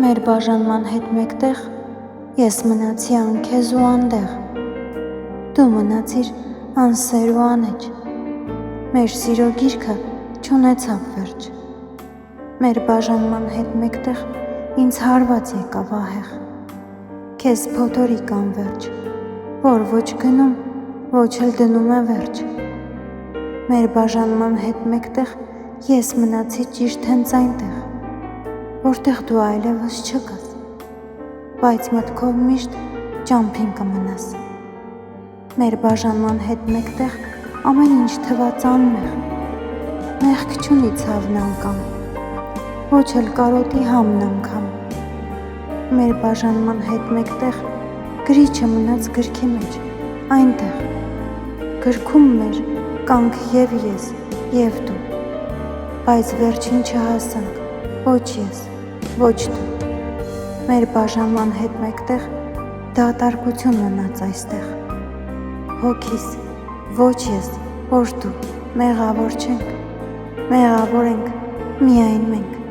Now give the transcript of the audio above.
Մեր բաժանման հետ մեկտեղ ես մնացի անքեզ ու անտեղ, դու մնացիր անսեր ու անեջ, մեր սիրո գիրքը չունեցավ վերջ, մեր բաժանման հետ մեկտեղ ինձ հարված եկավ ահեղ, քեզ փոթորիկ անվերջ, որ ոչ գնում, ոչ էլ դնում է վերջ, մեր բաժանման հետ մեկտեղ ես մնացի ճիշտ հենց այնտեղ, որտեղ դու այլևս չկաս, բայց մտքով միշտ ճամփին կմնաս, մեր բաժանման հետ մեկտեղ ամեն ինչ թվաց անմեղ, մեղք չունի ցավն անգամ, ոչ էլ կարոտի համն անգամ, մեր բաժանման հետ մեկտեղ գրիչը մնաց գրքի մեջ, այնտեղ, գրքում մեր կանք և ես, և դու, բայց վերջին չհասանք, ոչ ես, ոչ դու, մեր բաժանման հետ մեկտեղ դատարկություն մնաց այստեղ, հոգիս, ոչ ես, ոչ դու, մեղավոր չենք, մեղավոր ենք միայն մենք,